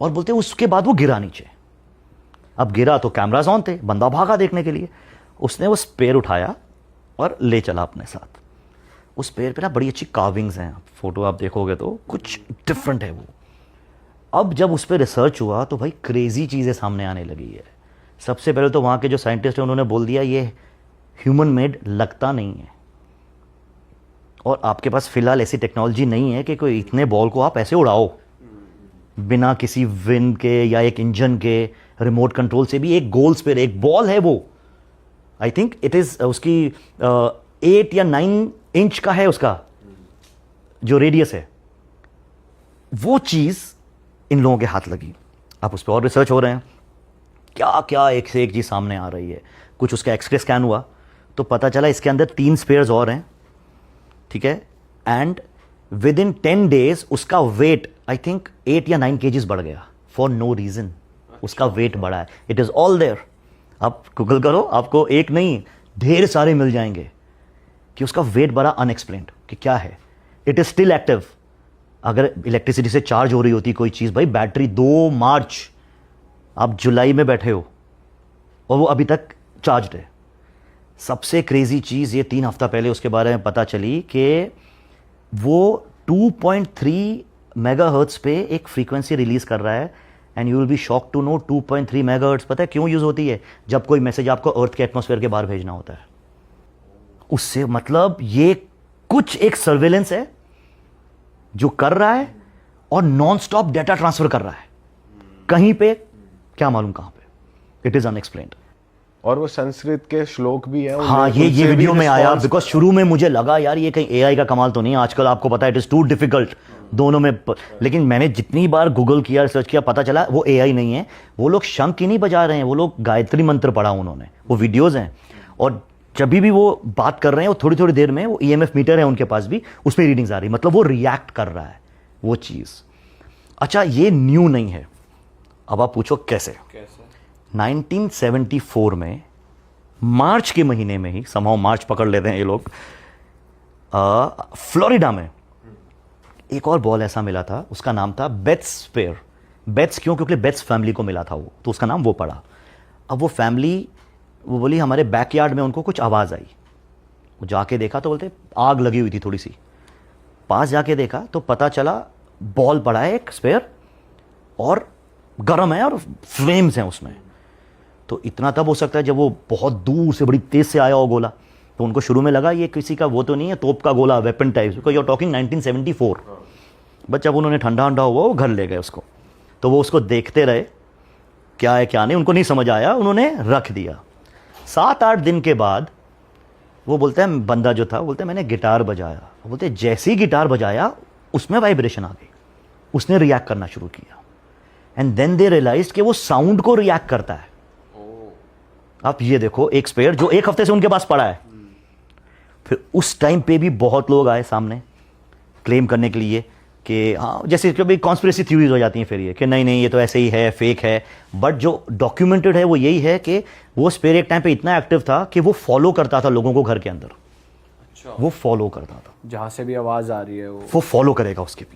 और बोलते उसके बाद वो गिरा नीचे। अब गिरा तो कैमराज ऑन थे, बंदा भागा देखने के लिए, उसने वो स्पेयर उठाया और ले चला अपने साथ। उस स्पेयर पे ना बड़ी अच्छी कार्विंग्स हैं, फोटो आप देखोगे तो कुछ डिफरेंट है वो। अब जब उस पर रिसर्च हुआ तो भाई क्रेजी चीज़ें सामने आने लगी है। सबसे पहले तो वहाँ के जो साइंटिस्ट हैं उन्होंने बोल दिया ये ह्यूमन मेड लगता नहीं है, और आपके पास फिलहाल ऐसी टेक्नोलॉजी नहीं है कि कोई इतने बॉल को आप ऐसे उड़ाओ बिना किसी विंड के या एक इंजन के रिमोट कंट्रोल से भी। एक गोल स्पेयर, एक बॉल है वो, आई थिंक इट इज उसकी 8 या 9 इंच का है उसका जो रेडियस है। वो चीज इन लोगों के हाथ लगी। अब उस पर और रिसर्च हो रहे हैं, क्या क्या एक से एक चीज सामने आ रही है। कुछ उसका एक्सरे स्कैन हुआ तो पता चला इसके अंदर 3 स्पेयर्स और हैं, ठीक है, एंड विद इन 10 days उसका वेट आई थिंक 8 या 9 kgs बढ़ गया फॉर नो रीजन। उसका वेट बढ़ा है, इट इज ऑल देयर। आप गूगल करो, आपको एक नहीं ढेर सारे मिल जाएंगे कि उसका वेट बढ़ा अनएक्सप्लेन्ड कि क्या है। It is still active. अगर इलेक्ट्रिसिटी से चार्ज हो रही होती कोई चीज, भाई बैटरी 2 मार्च, आप जुलाई में बैठे हो और वो अभी तक चार्ज है। सबसे क्रेजी चीज ये 3 हफ्ता पहले उसके बारे में पता चली कि वो 2.3 मेगाहर्ट्ज पे एक फ्रीक्वेंसी रिलीज कर रहा है। And you will be shock to know 2.3 megahertz पता है क्यों यूज होती है? जब कोई मैसेज आपको अर्थ के एटमॉस्फेयर के बाहर भेजना होता है। उससे मतलब ये कुछ एक सर्वेलेंस है जो कर रहा है और नॉन स्टॉप डेटा ट्रांसफर कर रहा है कहीं पे, क्या मालूम कहां पे। It is unexplained. और वो संस्कृत के श्लोक भी है। हाँ, ये वीडियो में आया बिकॉज शुरू में मुझे लगा यार ये कहीं एआई का कमाल तो नहीं है, आजकल आपको पता है इट इज टू डिफिकल्ट दोनों में। लेकिन मैंने जितनी बार गूगल किया, रिसर्च किया, पता चला वो एआई नहीं है। वो लोग शंख ही नहीं बजा रहे हैं, वो लोग गायत्री मंत्र पढ़ा उन्होंने, वो वीडियोज हैं। और जब भी वो बात कर रहे हैं वो थोड़ी थोड़ी देर में वो ईएमएफ मीटर है उनके पास भी, उसमें रीडिंग्स आ रही, मतलब वो रिएक्ट कर रहा है वो चीज। अच्छा, ये न्यू नहीं है। अब आप पूछो कैसे? 1974 में मार्च के महीने में ही, समहाउ मार्च पकड़ लेते हैं ये लोग, फ्लोरिडा में एक और बॉल ऐसा मिला था, उसका नाम था बेट्स स्पेयर। बेट्स क्यों? क्योंकि बेट्स फैमिली को मिला था वो, तो उसका नाम वो पड़ा। अब वो फैमिली वो बोली हमारे बैकयार्ड में उनको कुछ आवाज़ आई। वो जाके देखा तो बोलते आग लगी हुई थी थोड़ी सी। पास जाके देखा तो पता चला बॉल पड़ा है एक स्पेयर और गर्म है और फ्लेम्स हैं उसमें। तो इतना तब हो सकता है जब वो बहुत दूर से बड़ी तेज से आया हो गोला, तो उनको शुरू में लगा ये किसी का वो तो नहीं है, तोप का गोला, weapon type, because you are talking 1974। But जब उन्होंने ठंडा ठंडा हुआ वो घर ले गए उसको, तो वो उसको देखते रहे क्या है क्या नहीं, उनको नहीं समझ आया, उन्होंने रख दिया। 7-8 दिन के बाद वो बोलते हैं, बंदा जो था बोलते हैं मैंने गिटार बजाया, बोलते जैसे ही गिटार बजाया उसमें वाइब्रेशन आ गई, उसने रिएक्ट करना शुरू किया। एंड देन दे रियलाइज्ड कि वो साउंड को रिएक्ट करता है। आप ये देखो, एक स्पेयर जो 1 हफ्ते से उनके पास पड़ा है। फिर उस टाइम पे भी बहुत लोग आए सामने क्लेम करने के लिए कि हाँ, जैसे कभी कॉन्स्पिरेसी थ्योरीज हो जाती हैं फिर ये कि नहीं नहीं ये तो ऐसे ही है, फेक है। बट जो डॉक्यूमेंटेड है वो यही है कि वो स्पेयर एक टाइम पे इतना एक्टिव था कि वो फॉलो करता था लोगों को घर के अंदर। अच्छा। वो फॉलो करता था, जहां से भी आवाज आ रही है वो फॉलो करेगा उसके पीछे।